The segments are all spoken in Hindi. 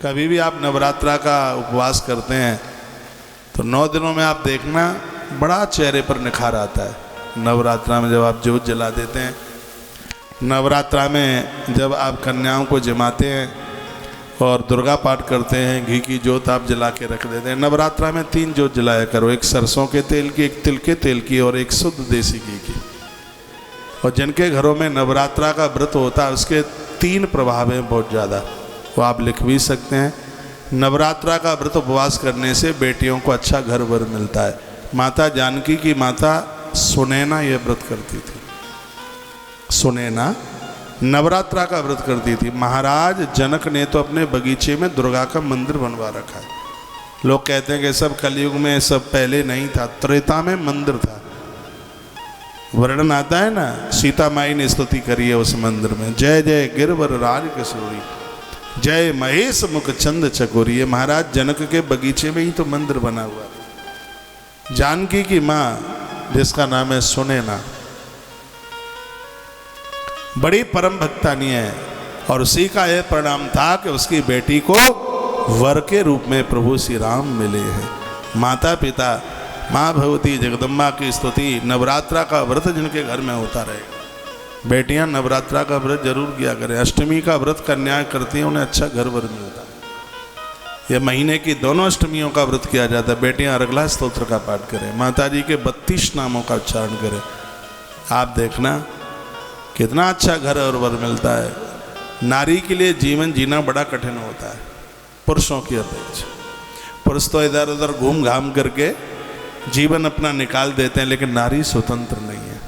कभी भी आप नवरात्रा का उपवास करते हैं तो 9 दिनों में आप देखना बड़ा चेहरे पर निखार आता है। नवरात्रा में जब आप ज्योत जला देते हैं, नवरात्रा में जब आप कन्याओं को जमाते हैं और दुर्गा पाठ करते हैं, घी की ज्योत आप जला के रख देते हैं। नवरात्रा में 3 ज्योत जलाया करो, एक सरसों के तेल की, एक तिल के तेल की और एक शुद्ध देसी घी की। और जिनके घरों में नवरात्रा का व्रत होता है उसके 3 प्रभाव हैं बहुत ज़्यादा, वो आप लिख भी सकते हैं। नवरात्रा का व्रत उपवास करने से बेटियों को अच्छा घर वर मिलता है। माता जानकी की माता सुनैना ये व्रत करती थी। सुनैना नवरात्रा का व्रत करती थी। महाराज जनक ने तो अपने बगीचे में दुर्गा का मंदिर बनवा रखा है। लोग कहते हैं कि सब कलयुग में, सब पहले नहीं था, त्रेता में मंदिर था। वर्णन आता है ना, सीता माई ने स्तुति करी है उस मंदिर में, जय जय गिरवर राज किशोरी, जय महेश मुख चंद चकोरी। ये महाराज जनक के बगीचे में ही तो मंदिर बना हुआ है। जानकी की माँ जिसका नाम है सुनैना, बड़ी परम भक्तानी है और उसी का यह परिणाम था कि उसकी बेटी को वर के रूप में प्रभु श्री राम मिले हैं। माता पिता माँ भगवती जगदम्बा की स्तुति, नवरात्रा का व्रत जिनके घर में होता रहेगा। बेटियां नवरात्रा का व्रत जरूर किया करें। अष्टमी का व्रत कन्याएं करती हैं, उन्हें अच्छा घर वर मिलता है। यह महीने की दोनों अष्टमियों का व्रत किया जाता है। बेटियां अर्गला स्तोत्र का पाठ करें, माता जी के 32 नामों का उच्चारण करें। आप देखना कितना अच्छा घर और वर मिलता है। नारी के लिए जीवन जीना बड़ा कठिन होता है पुरुषों की अपेक्षा। पुरुष तो इधर उधर घूम घाम करके जीवन अपना निकाल देते हैं, लेकिन नारी स्वतंत्र नहीं है।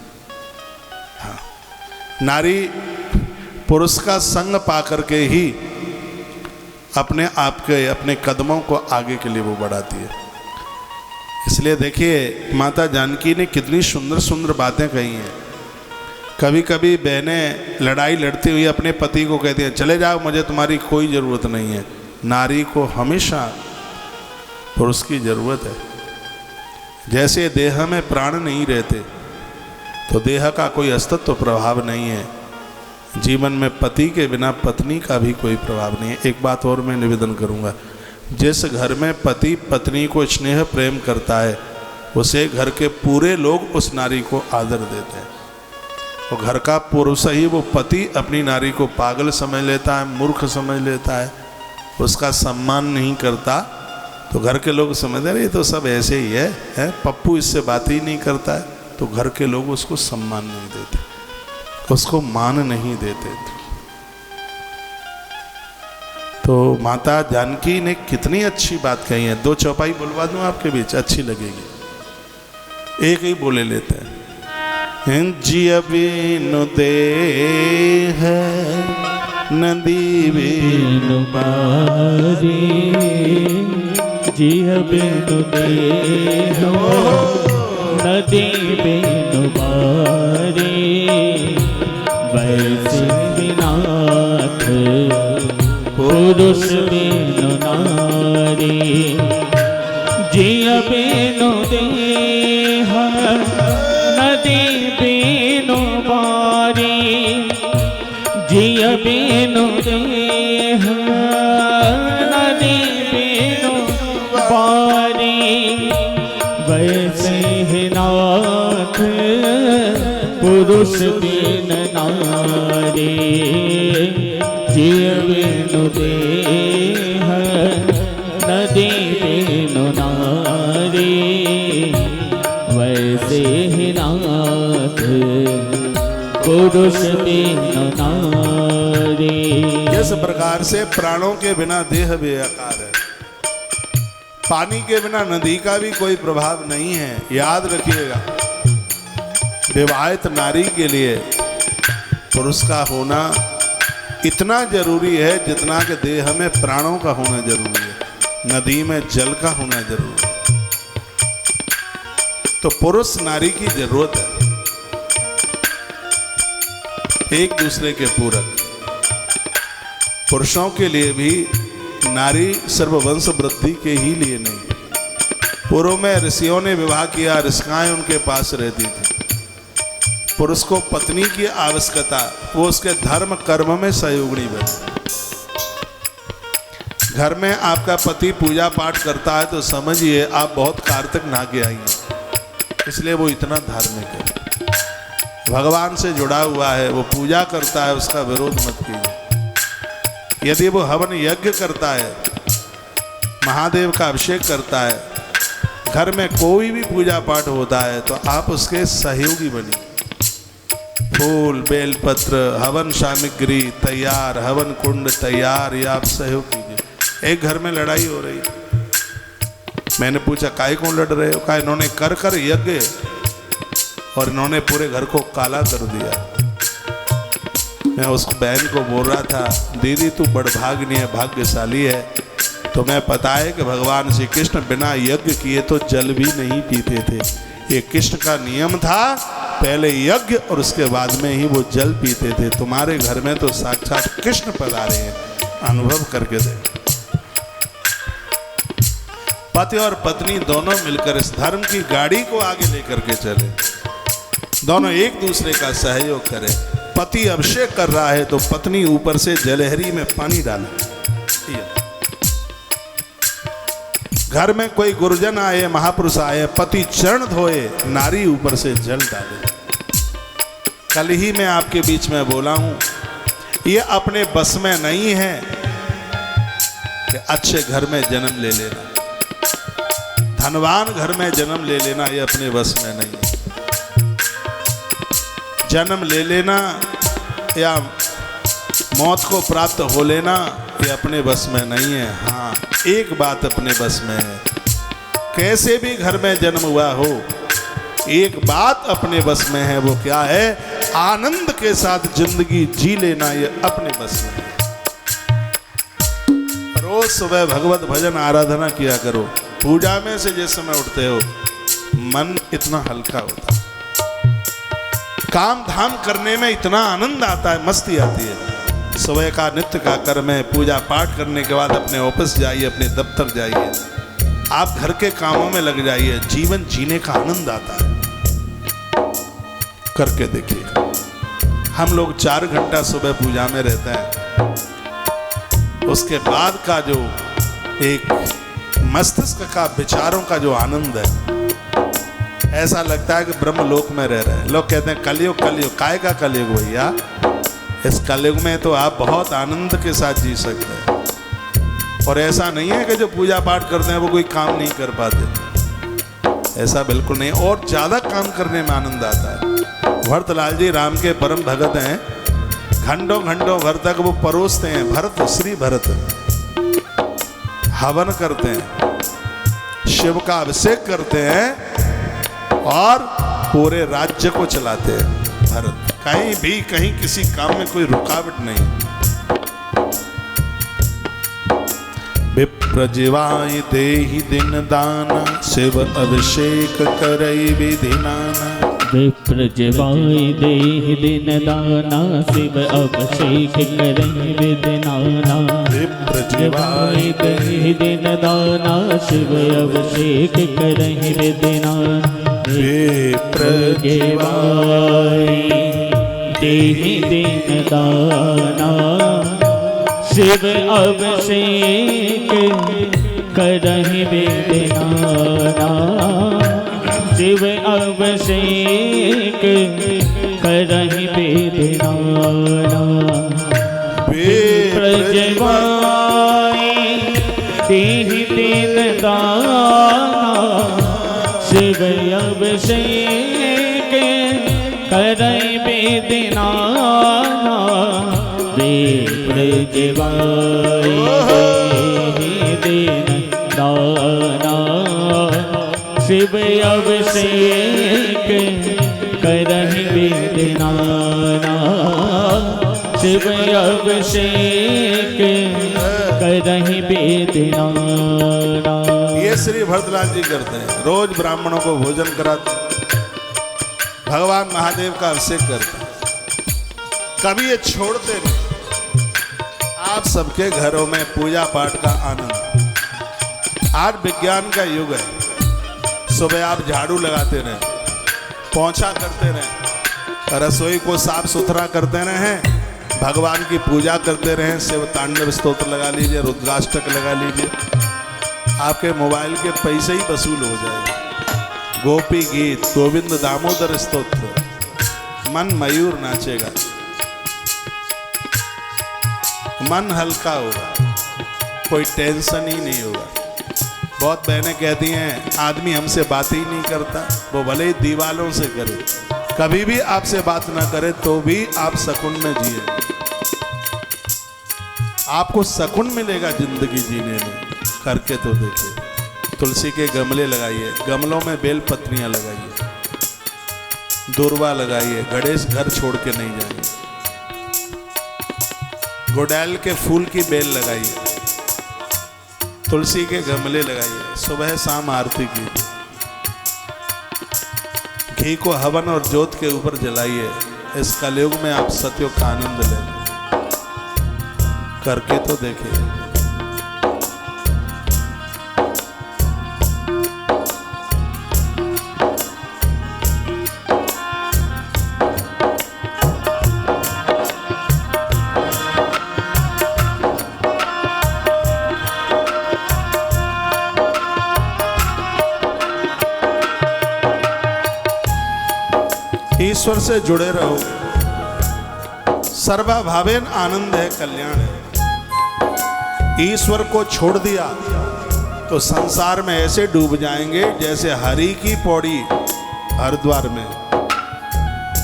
हाँ, नारी पुरुष का संग पा करके ही अपने आप के, अपने कदमों को आगे के लिए वो बढ़ाती है। इसलिए देखिए माता जानकी ने कितनी सुंदर सुंदर बातें कही हैं। कभी कभी बहनें लड़ाई लड़ती हुई अपने पति को कहती हैं, चले जाओ, मुझे तुम्हारी कोई ज़रूरत नहीं है। नारी को हमेशा पुरुष की ज़रूरत है। जैसे देह में प्राण नहीं रहते तो देह का कोई अस्तित्व प्रभाव नहीं है, जीवन में पति के बिना पत्नी का भी कोई प्रभाव नहीं है। एक बात और मैं निवेदन करूंगा, जिस घर में पति पत्नी को स्नेह प्रेम करता है उसे घर के पूरे लोग उस नारी को आदर देते हैं। और घर का पुरुष ही वो पति अपनी नारी को पागल समझ लेता है, मूर्ख समझ लेता है, उसका सम्मान नहीं करता तो घर के लोग समझते हैं ये तो सब ऐसे ही है, पप्पू इससे बात ही नहीं करता है, तो घर के लोग उसको सम्मान नहीं देते, उसको मान नहीं देते। तो माता जानकी ने कितनी अच्छी बात कही है। 2 चौपाई बुलवा दूं आपके बीच, अच्छी लगेगी। एक ही बोले लेते हैं, जिया बिनु देह नदी बिनु बारी, जिया बिनु देह नदी बिनु बारी, वैसे विनाथ पुरुष बिनु नारी। जिया बिनु देह नदी बिनु बारी, जिया बिनु देह नदी बिनु बारी, वैसे ही नाथ पुरुष बिन नारी। जिया बिनु देह नदी बिनु नारी, वैसे ही नाथ पुरुष बिनु नारी। जिस प्रकार से प्राणों के बिना देह बेअकार है, पानी के बिना नदी का भी कोई प्रभाव नहीं है। याद रखिएगा, विवाहित नारी के लिए पुरुष का होना इतना जरूरी है जितना कि देह में प्राणों का होना जरूरी है, नदी में जल का होना जरूरी है। तो पुरुष नारी की जरूरत है, एक दूसरे के पूरक। पुरुषों के लिए भी नारी सर्ववंश वृद्धि के ही लिए नहीं। पूर्व में ऋषियों ने विवाह किया, ऋषिकाएं उनके पास रहती थी। पुरुष को पत्नी की आवश्यकता, वो उसके धर्म कर्म में सहयोगी बने। घर में आपका पति पूजा पाठ करता है तो समझिए आप बहुत कार्तिक नहा के आई हैं, इसलिए वो इतना धार्मिक है, भगवान से जुड़ा हुआ है, वो पूजा करता है, उसका विरोध मत कीजिए। यदि वो हवन यज्ञ करता है, महादेव का अभिषेक करता है, घर में कोई भी पूजा पाठ होता है तो आप उसके सहयोगी बनिए। फूल बेलपत्र हवन सामग्री तैयार, हवन कुंड तैयार, ये आप सहयोग कीजिए। एक घर में लड़ाई हो रही, मैंने पूछा काहे को लड़ रहे हो? कहा इन्होंने कर कर यज्ञ और इन्होंने पूरे घर को काला कर दिया। मैं उस बहन को बोल रहा था, दीदी तू बड़भाग्नि है, भाग्यशाली है, तुम्हें पता है कि भगवान श्री कृष्ण बिना यज्ञ किए तो जल भी नहीं पीते थे। ये कृष्ण का नियम था, पहले यज्ञ और उसके बाद में ही वो जल पीते थे। तुम्हारे घर में तो साक्षात कृष्ण पधारे हैं, अनुभव करके देख। पति और पत्नी दोनों मिलकर इस धर्म की गाड़ी को आगे लेकर के चले, दोनों एक दूसरे का सहयोग करें। पति अभिषेक कर रहा है तो पत्नी ऊपर से जलहरी में पानी डाले। घर में कोई गुरुजन आए, महापुरुष आए, पति चरण धोए, नारी ऊपर से जल डाले। कल ही मैं आपके बीच में बोला हूं, ये अपने बस में नहीं है कि अच्छे घर में जन्म ले लेना, धनवान घर में जन्म ले लेना, ये अपने बस में नहीं है। जन्म ले लेना या मौत को प्राप्त हो लेना ये अपने बस में नहीं है। हाँ, एक बात अपने बस में है, कैसे भी घर में जन्म हुआ हो, एक बात अपने बस में है, वो क्या है? आनंद के साथ जिंदगी जी लेना, ये अपने बस में है। रोज सुबह भगवत भजन आराधना किया करो। पूजा में से जिस समय उठते हो मन इतना हल्का होता है, काम धाम करने में इतना आनंद आता है, मस्ती आती है। सुबह का नित्य का कर्म है, पूजा पाठ करने के बाद अपने ऑफिस जाइए, अपने दफ्तर जाइए, आप घर के कामों में लग जाइए, जीवन जीने का आनंद आता है। करके देखिए, हम लोग 4 घंटा सुबह पूजा में रहते हैं, उसके बाद का जो एक मस्तिष्क का विचारों का जो आनंद है, ऐसा लगता है कि ब्रह्मलोक में रह रहे हैं। लोग कहते हैं कलयुग कलयुग, काय का कलयुग भैया? इस कलयुग में तो आप बहुत आनंद के साथ जी सकते हैं। और ऐसा नहीं है कि जो पूजा पाठ करते हैं वो कोई काम नहीं कर पाते, ऐसा बिल्कुल नहीं। और ज्यादा काम करने में आनंद आता है। भरतलाल जी राम के परम भगत हैं, घंटों घंटों भर तक वो परोसते हैं। भरत, श्री भरत हवन करते हैं, शिव का अभिषेक करते हैं और पूरे राज्य को चलाते हैं। भरत कहीं भी कहीं किसी काम में कोई रुकावट नहीं। विप्र जिवाय देहि दिन दाना, शिव अभिषेक करई विधि नाना। विप्र जिवाय देहि दिन दाना, शिव अभिषेक करई विधि नाना। विप्र जिवाय देहि दिन दाना, शिव अभिषेक करई विधि नाना। विप्र जिवाय देहि दिन दाना, शिव अभिषेक करहि विधि नाना। शिव अभिषेक करहि विधि नाना। विप्र जिवाय देहि दिन दाना, शिव अभिषेक करई विधि नाना। विप्र जिवाय देहि दिन दाना, शिव अभिषेक करहि विधि नाना। शिव अभिषेक करहि विधि नाना। ये श्री भरतलाल जी करते हैं, रोज ब्राह्मणों को भोजन कराते, भगवान महादेव का अभिषेक करते हैं, कभी ये छोड़ते नहीं। आप सबके घरों में पूजा पाठ का आनंद। आज विज्ञान का युग है, सुबह आप झाड़ू लगाते रहें, पोंछा करते रहें, रसोई को साफ सुथरा करते रहें, भगवान की पूजा करते रहें, शिव तांडव स्तोत्र लगा लीजिए, रुद्राष्टक लगा लीजिए, आपके मोबाइल के पैसे ही वसूल हो जाएंगे। गोपी गीत, गोविंद दामोदर स्तोत्र, मन मयूर नाचेगा, मन हल्का होगा, कोई टेंशन ही नहीं होगा। बहुत बहनें कहती हैं आदमी हमसे बात ही नहीं करता, वो भले ही दीवालों से करे, कभी भी आपसे बात ना करे तो भी आप सकून में जिए, आपको सकून मिलेगा जिंदगी जीने में। करके तो देखिए। तुलसी के गमले लगाइए, गमलों में बेल पत्रियां लगाइए, दूर्वा लगाइए, गणेश घर छोड़ के नहीं जाएंगे। गुड़ैल के फूल की बेल लगाइए, तुलसी के गमले लगाइए, सुबह शाम आरती कीजिए, घी को हवन और जोत के ऊपर जलाइए। इस कलयुग में आप सत्योग का आनंद लेंगे। करके तो देखिए। ईश्वर से जुड़े रहो। सर्वभावेन आनंद है, कल्याण है। ईश्वर को छोड़ दिया तो संसार में ऐसे डूब जाएंगे जैसे हरि की पौड़ी हरिद्वार में।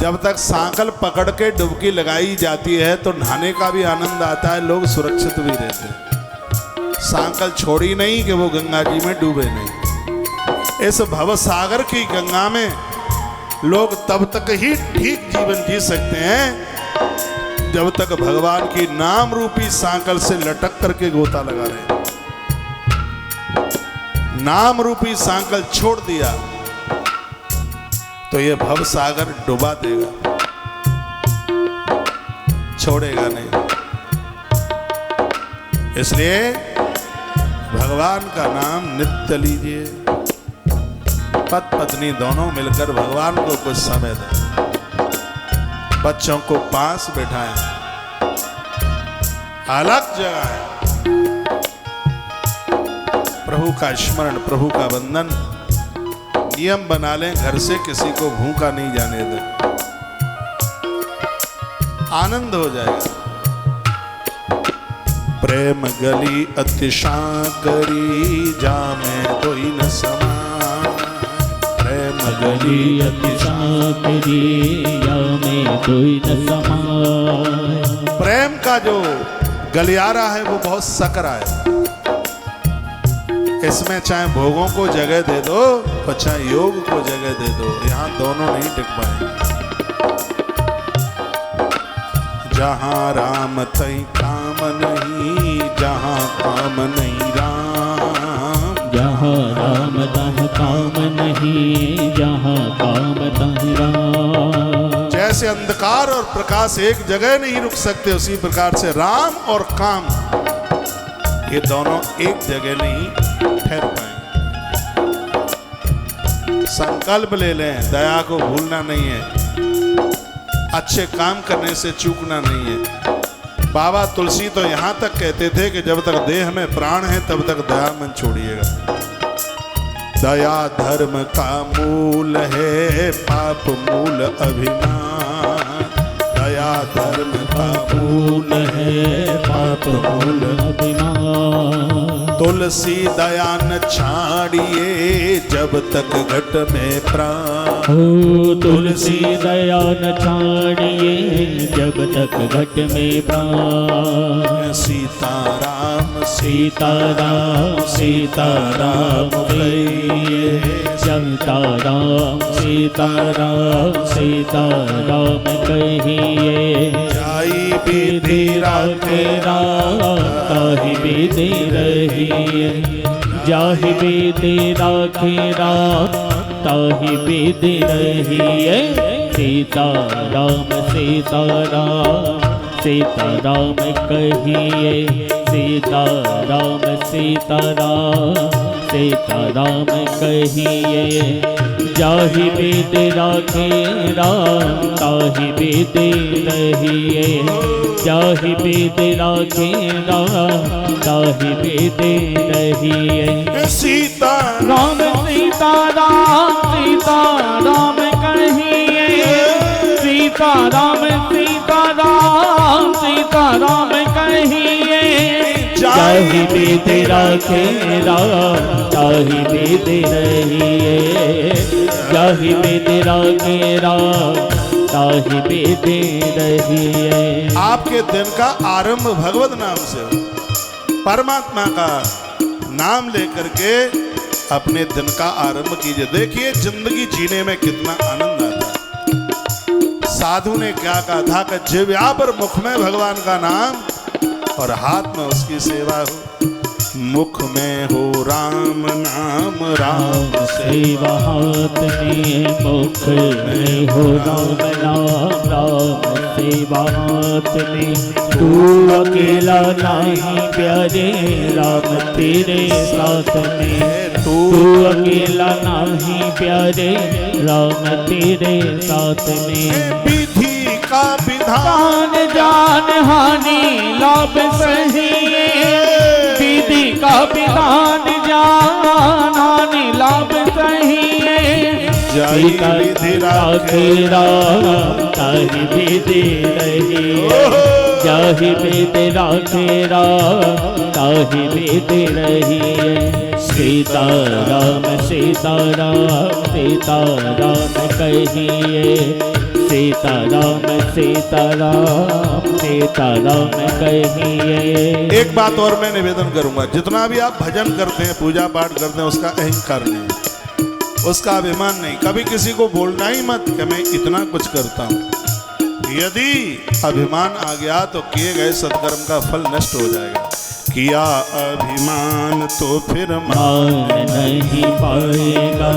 जब तक सांकल पकड़ के डुबकी लगाई जाती है तो नहाने का भी आनंद आता है, लोग सुरक्षित भी रहते हैं। सांकल छोड़ी नहीं कि वो गंगा जी में डूबे नहीं। इस भवसागर की गंगा में लोग तब तक ही ठीक जीवन जी सकते हैं जब तक भगवान की नाम रूपी सांकल से लटक करके गोता लगा रहे हैं। नाम रूपी सांकल छोड़ दिया तो ये भव सागर डुबा देगा, छोड़ेगा नहीं। इसलिए भगवान का नाम नित्य लीजिए। पति पत्नी दोनों मिलकर भगवान को कुछ समय दें। बच्चों को पास बैठाएं, अलग जगह है। प्रभु का स्मरण, प्रभु का वंदन नियम बना लें। घर से किसी को भूखा नहीं जाने दें, आनंद हो जाएगा। प्रेम गली अतिशा करी, जामे कोई न समा। प्रेम गली अतिशा करी, जामे कोई न समाए। प्रेम का जो गलियारा है वो बहुत सकरा है। इसमें चाहे भोगों को जगह दे दो और चाहे योग को जगह दे दो, यहाँ दोनों नहीं टिक पाएंगे। जहाँ राम तई काम नहीं, जहाँ काम नहीं राम। जहाँ राम तह काम नहीं, जहाँ काम तह राम। जैसे अंधकार और प्रकाश एक जगह नहीं रुक सकते, उसी प्रकार से राम और काम ये दोनों एक जगह नहीं ठहर पाएंगे। संकल्प ले लें, दया को भूलना नहीं है, अच्छे काम करने से चूकना नहीं है। बाबा तुलसी तो यहाँ तक कहते थे कि जब तक देह में प्राण है तब तक दया मन छोड़िएगा। दया धर्म का मूल है, पाप मूल अभिमान। दया धर्म का मूल है, पाप मूल अभिमान। तुलसी दया न छाड़िए, जब तक घट में प्राण। हो तुलसी दया न छाड़िए, जब तक घट में प्राण। सीताराम सीताराम सीताराम कहिए, सीताराम सीताराम सीताराम कहिए। जाई विधि राखे राम, ताहि विधि रहिए। जाहि विधि राखे राम, ताहि विधि रहिए। सीताराम सीताराम सीताराम कहिए, सीताराम सीताराम सीताराम कहिए। जाहि वेद राखे राम ताहि वेद रहिए। जाहि वेद राखे राम ताहि वेद रहिए। सीता राम सीता राम कहिए। सीता राम कहिए। जाहि वेद राखे राम ताहि वेद रहिए। जाहि वेद राखे राम ताहि वेद रहिए। आपके दिन का आरंभ भगवत नाम से हो। परमात्मा का नाम लेकर के अपने दिन का आरंभ कीजिए। देखिए जिंदगी जीने में कितना आनंद आता है। साधु ने क्या कहा था कि जिह्वा पर मुख में भगवान का नाम और हाथ में उसकी सेवा हो। मुख में हो राम नाम राम सेवा हाथ में। मुख में हो राम नाम राम सेवा हाथ में। तू अकेला नहीं प्यारे राम तेरे साथ में। तू अकेला नहीं प्यारे राम तेरे साथ में। विधि का विधान जान हानि लाभ सहिए। विधि का विधान जान हानि लाभ सहिए। सीता विधि राखे राम ताहि वेद रहिए। जाहि वेद राखे राम ताहि वेद रहिए। सीता राम कहिए। सीता राम कहिए। एक बात और मैं निवेदन करूंगा, जितना भी आप भजन करते हैं पूजा पाठ करते हैं उसका अहंकार नहीं, उसका अभिमान नहीं। कभी किसी को बोलना ही मत कि मैं इतना कुछ करता हूं। यदि अभिमान आ गया तो किए गए सत्कर्म का फल नष्ट हो जाएगा। किया अभिमान तो फिर मान नहीं पाएगा।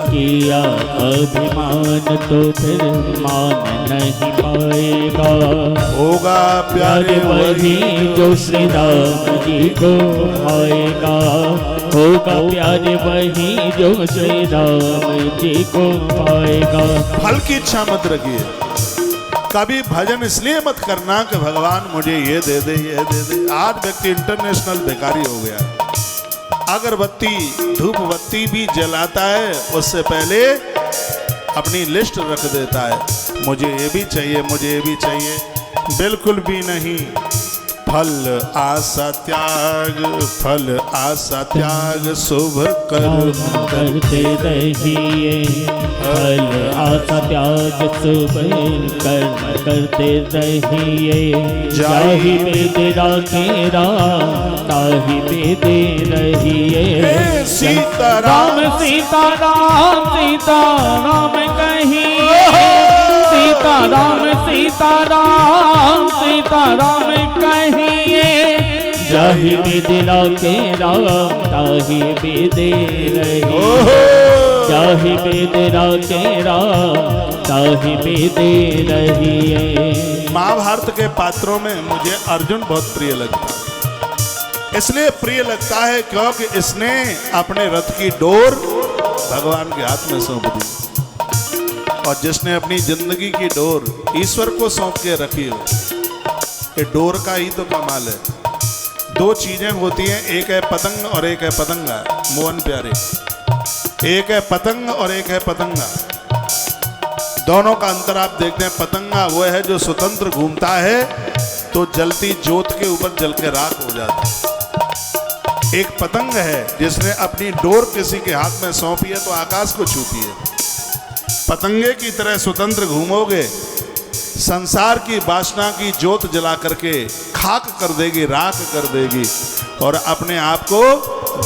किया अभिमान तो फिर मान नहीं पाएगा। होगा प्यारे वही जो श्री राम जी को पाएगा। होगा प्यारे वही जो श्री राम जी को पाएगा। फल की इच्छा मत रखिए। कभी भजन इसलिए मत करना कि भगवान मुझे ये दे दे ये दे दे। आज व्यक्ति इंटरनेशनल भिखारी हो गया। अगरबत्ती धूप बत्ती भी जलाता है, उससे पहले अपनी लिस्ट रख देता है, मुझे ये भी चाहिए मुझे ये भी चाहिए। बिल्कुल भी नहीं। फल आशा त्याग शुभ कर्म करते रहिए। फल आशा त्याग शुभ कर्म करते रहिए। जाहि वेद राखे राम ताहि वेद रहिए। सीता राम कहिए। सीता राम कहिए। जाहि वेद राखे राम ताहि वेद रहिए। जाहि वेद राखे राम ताहि वेद रहिए। महाभारत के पात्रों में मुझे अर्जुन बहुत प्रिय लगता है। इसलिए प्रिय लगता है क्योंकि इसने अपने रथ की डोर भगवान के हाथ में सौंप दी, और जिसने अपनी जिंदगी की डोर ईश्वर को सौंप के रखी हो, ये डोर का ही तो कमाल है। दो चीजें होती हैं, एक है पतंग और एक है पतंगा। मोहन प्यारे, एक है पतंग और एक है पतंगा। दोनों का अंतर आप देखते हैं। पतंगा वो है जो स्वतंत्र घूमता है तो जलती जोत के ऊपर जल के राख हो जाता है। एक पतंग है जिसने अपनी डोर किसी के हाथ में सौंपी है तो आकाश को छूती है। पतंगे की तरह स्वतंत्र घूमोगे, संसार की वासना की जोत जला करके खाक कर देगी, राख कर देगी, और अपने आप को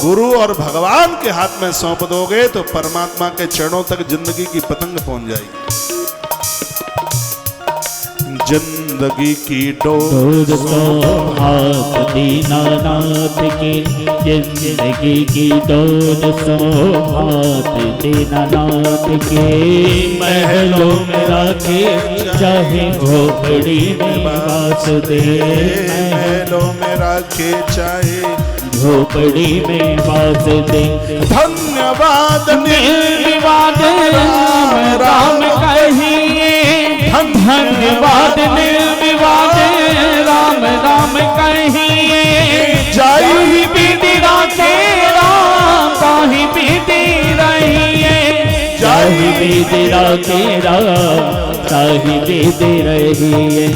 गुरु और भगवान के हाथ में सौंप दोगे तो परमात्मा के चरणों तक जिंदगी की पतंग पहुंच जाएगी। जिंदगी की डोर हाथ दीनानाथ की। जिंदगी की डोर सो हाथ दीनानाथ के। महलों में रखे चाहे झोपड़ी में वास दे। महलों में रखे चाहे झोपड़ी में वास्ते। धन्यवाद निर्विवाद राम राम कहिए, धन्यवाद निर्विवाद राम राम कहिए। जय बिदिरा के राम ताहि बिदि रहिए, जय बिदिरा के राम ताहि बिदि रहिए।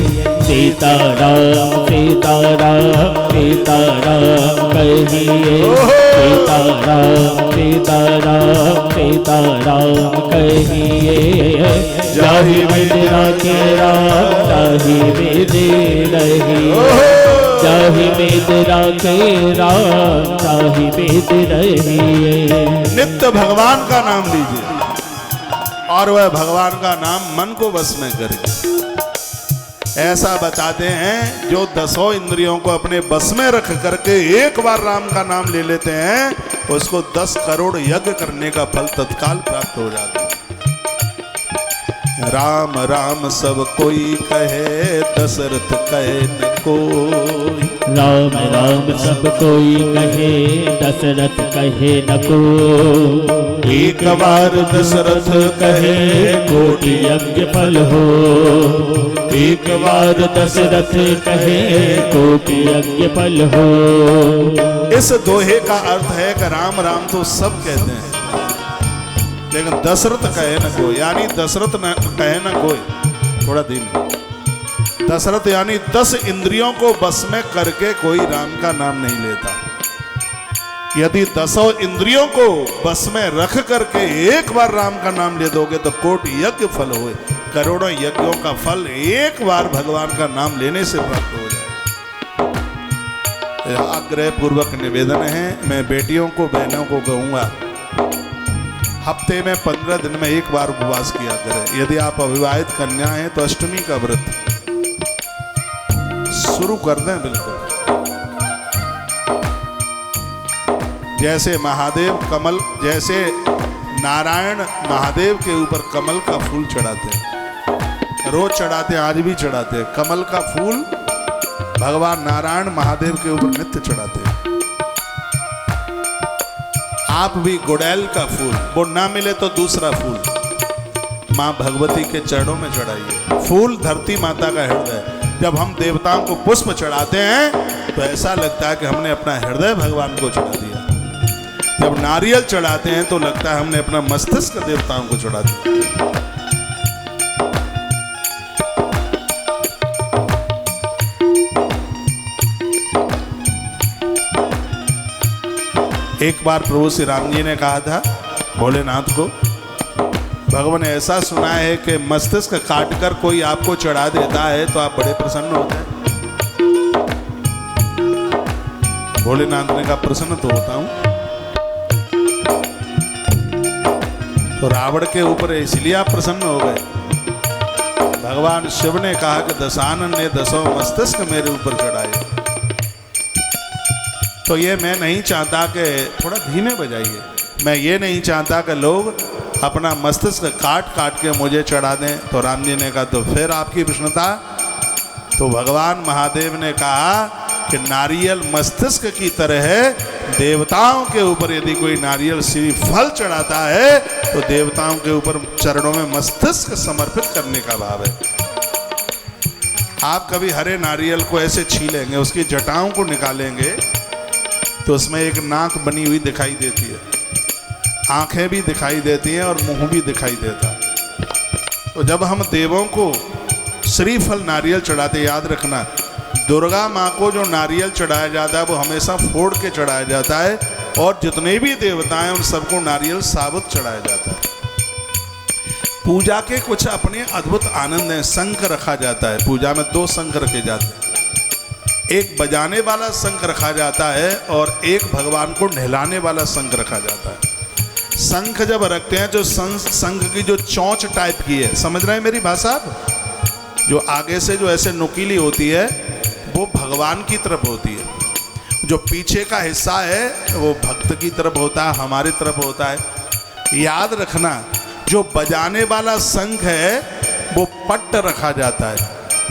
सीताराम सीताराम सीताराम कहिए, सीताराम सीताराम सीताराम कहिए। जाहि बिदिरा के राम ताहि बिदि रहिए, जाहि बिदिरा के राम ताहि बिदि रहिए। नित्य भगवान का नाम लीजिए और वह भगवान का नाम मन को बस में करे। ऐसा बताते हैं जो 10 इंद्रियों को अपने बस में रख करके एक बार राम का नाम ले लेते हैं, उसको 10 करोड़ यज्ञ करने का फल तत्काल प्राप्त हो जाता है। राम राम सब कोई कहे, दशरथ कहे न कोई। राम राम सब कोई कहे, दशरथ कहे न कोई। एक बार दशरथ कहे, कोटि यज्ञ फल हो। एक बार दशरथ कहे, कोटि यज्ञ फल हो। इस दोहे का अर्थ है कि राम राम तो सब कहते हैं, लेकिन दशरथ कहे न कोई, यानी दशरथ न कहे न कोई। थोड़ा धीमे। दशरथ यानी 10 इंद्रियों को बस में करके कोई राम का नाम नहीं लेता। यदि 10 इंद्रियों को बस में रख करके एक बार राम का नाम ले दोगे तो कोटि यज्ञ फल होए, करोड़ों यज्ञों का फल एक बार भगवान का नाम लेने से प्राप्त हो जाए। आग्रह पूर्वक निवेदन है, मैं बेटियों को बहनों को कहूंगा, हफ्ते में 15 दिन में एक बार उपवास किया करें। यदि आप अविवाहित कन्या हैं तो अष्टमी का व्रत शुरू कर दें। बिल्कुल जैसे महादेव कमल, जैसे नारायण महादेव के ऊपर कमल का फूल चढ़ाते हैं, रोज चढ़ाते हैं, आज भी चढ़ाते हैं। कमल का फूल भगवान नारायण महादेव के ऊपर नित्य चढ़ाते हैं। आप भी गुड़ैल का फूल, वो ना मिले तो दूसरा फूल माँ भगवती के चरणों में चढ़ाइए। फूल धरती माता का हृदय। जब हम देवताओं को पुष्प चढ़ाते हैं तो ऐसा लगता है कि हमने अपना हृदय भगवान को चढ़ा दिया। जब नारियल चढ़ाते हैं तो लगता है हमने अपना मस्तिष्क देवताओं को चढ़ा दिया। एक बार प्रभु श्री राम जी ने कहा था भोलेनाथ को, भगवान ऐसा सुना है कि मस्तिष्क काटकर कोई आपको चढ़ा देता है तो आप बड़े प्रसन्न होते हैं। भोलेनाथ ने कहा प्रसन्न तो होता हूं। तो रावण के ऊपर इसलिए आप प्रसन्न हो गए। भगवान शिव ने कहा कि दशानन ने 10 मस्तिष्क मेरे ऊपर चढ़ाए। तो ये मैं नहीं चाहता कि, थोड़ा धीमे बजाइए, मैं ये नहीं चाहता कि लोग अपना मस्तिष्क काट काट के मुझे चढ़ा दें। तो राम जी ने कहा तो फिर आपकी प्रश्नता। तो भगवान महादेव ने कहा कि नारियल मस्तिष्क की तरह है, देवताओं के ऊपर यदि कोई नारियल श्री फल चढ़ाता है तो देवताओं के ऊपर चरणों में मस्तिष्क समर्पित करने का भाव है। आप कभी हरे नारियल को ऐसे छीलेंगे, उसकी जटाओं को निकालेंगे तो उसमें एक नाक बनी हुई दिखाई देती है, आंखें भी दिखाई देती हैं और मुंह भी दिखाई देता है। तो जब हम देवों को श्रीफल नारियल चढ़ाते, याद रखना दुर्गा माँ को जो नारियल चढ़ाया जाता है वो हमेशा फोड़ के चढ़ाया जाता है, और जितने भी देवता हैं उन सबको नारियल साबुत चढ़ाया जाता है। पूजा के कुछ अपने अद्भुत आनंद हैं। शंख रखा जाता है, पूजा में 2 शंख रखे जाते हैं, एक बजाने वाला शंख रखा जाता है और एक भगवान को नहलाने वाला शंख रखा जाता है। शंख जब रखते हैं जो शंख की जो चोंच टाइप की है, समझ रहे हैं मेरी भाषा आप, जो आगे से जो ऐसे नुकीली होती है वो भगवान की तरफ होती है, जो पीछे का हिस्सा है वो भक्त की तरफ होता है, हमारी तरफ होता है। याद रखना जो बजाने वाला शंख है वो पट्ट रखा जाता है,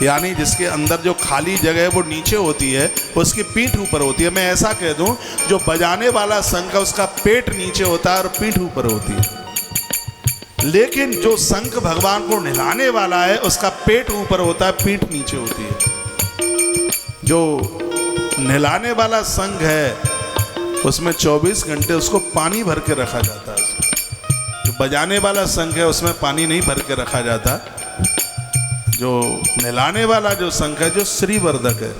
यानी जिसके अंदर जो खाली जगह है वो नीचे होती है, उसकी पीठ ऊपर होती है। मैं ऐसा कह दूं, जो बजाने वाला शंख है उसका पेट नीचे होता है और पीठ ऊपर होती है। लेकिन जो शंख भगवान को नहलाने वाला है उसका पेट ऊपर होता है, पीठ नीचे होती है। जो नहलाने वाला शंख है उसमें 24 घंटे उसको पानी भर के रखा जाता है। जो बजाने वाला शंख है उसमें पानी नहीं भर के रखा जाता। जो नहलाने वाला जो शंख है जो श्रीवर्धक है,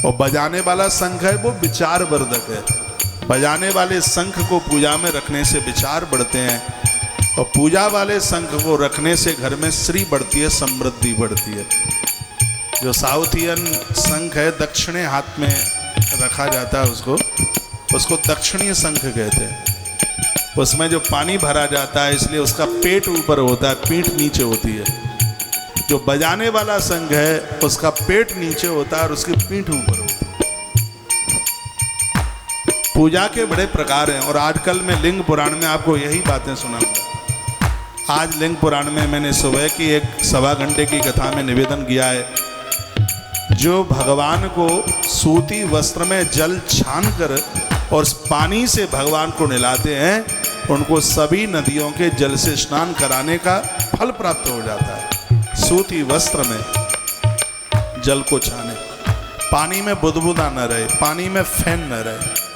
और बजाने वाला शंख है वो विचार वर्धक है। बजाने वाले शंख को पूजा में रखने से विचार बढ़ते हैं, और पूजा वाले शंख को रखने से घर में श्री बढ़ती है, समृद्धि बढ़ती है। जो साउथियन शंख है दक्षिणे हाथ में रखा जाता है, उसको दक्षिणीय शंख कहते हैं। उसमें जो पानी भरा जाता है इसलिए उसका पेट ऊपर होता है, पीठ नीचे होती है। जो बजाने वाला शंख है उसका पेट नीचे होता है और उसकी पीठ ऊपर होती है। पूजा के बड़े प्रकार हैं, और आजकल मैं लिंग पुराण में आपको यही बातें सुनाऊंगा। आज लिंग पुराण में मैंने सुबह की एक 1.25 घंटे की कथा में निवेदन किया है, जो भगवान को सूती वस्त्र में जल छान कर और पानी से भगवान को नहलाते हैं, उनको सभी नदियों के जल से स्नान कराने का फल प्राप्त हो जाता है। सूती वस्त्र में जल को छाने, पानी में बुदबुदा न रहे, पानी में फैन न रहे।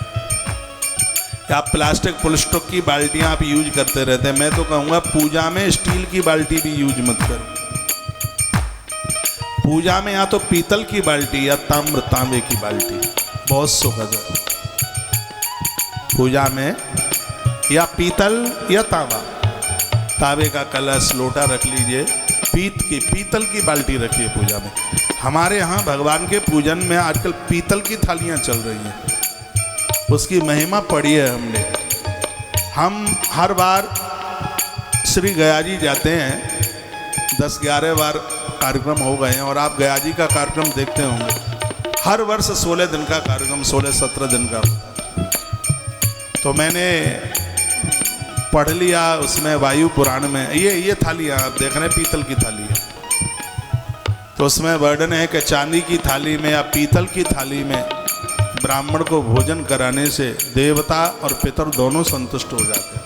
आप प्लास्टिक पुलस्टॉक की बाल्टियां आप यूज करते रहते हैं, मैं तो कहूँगा पूजा में स्टील की बाल्टी भी यूज मत करो। पूजा में या तो पीतल की बाल्टी या तांबे की बाल्टी बहुत सुखद है। पूजा में या पीतल या तांबे का कलश लोटा रख लीजिए, पीतल की बाल्टी रखिए पूजा में। हमारे यहाँ भगवान के पूजन में आजकल पीतल की थालियाँ चल रही हैं, उसकी महिमा पढ़ी है हमने। हम हर बार श्री गया जी जाते हैं, 10-11 बार कार्यक्रम हो गए हैं, और आप गया जी का कार्यक्रम देखते होंगे। हर वर्ष 16 दिन का कार्यक्रम, 16-17 दिन का। तो मैंने पढ़ लिया उसमें वायु पुराण में, ये थालियाँ आप देख रहे हैं पीतल की थाली है, तो उसमें वर्णन है कि चांदी की थाली में या पीतल की थाली में ब्राह्मण को भोजन कराने से देवता और पितर दोनों संतुष्ट हो जाते हैं।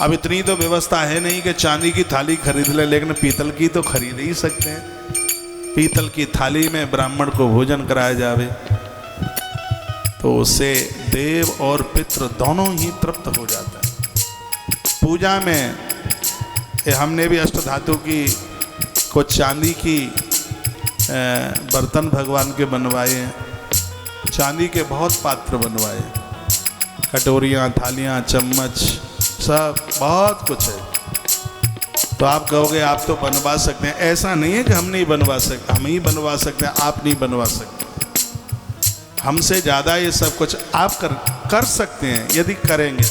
अब इतनी तो व्यवस्था है नहीं कि चांदी की थाली खरीद ले, लेकिन पीतल की तो खरीद ही सकते हैं। पीतल की थाली में ब्राह्मण को भोजन कराया जावे तो उससे देव और पितृ दोनों ही तृप्त हो जाता है। पूजा में हमने भी अष्टधातु की कुछ चांदी की बर्तन भगवान के बनवाए हैं, चांदी के बहुत पात्र बनवाए, कटोरियाँ, थालियाँ, चम्मच, सब बहुत कुछ है। तो आप कहोगे आप तो बनवा सकते हैं, ऐसा नहीं है कि हम नहीं बनवा सकते, हम ही बनवा सकते हैं, आप नहीं बनवा सकते। हमसे ज़्यादा ये सब कुछ आप कर सकते हैं यदि करेंगे।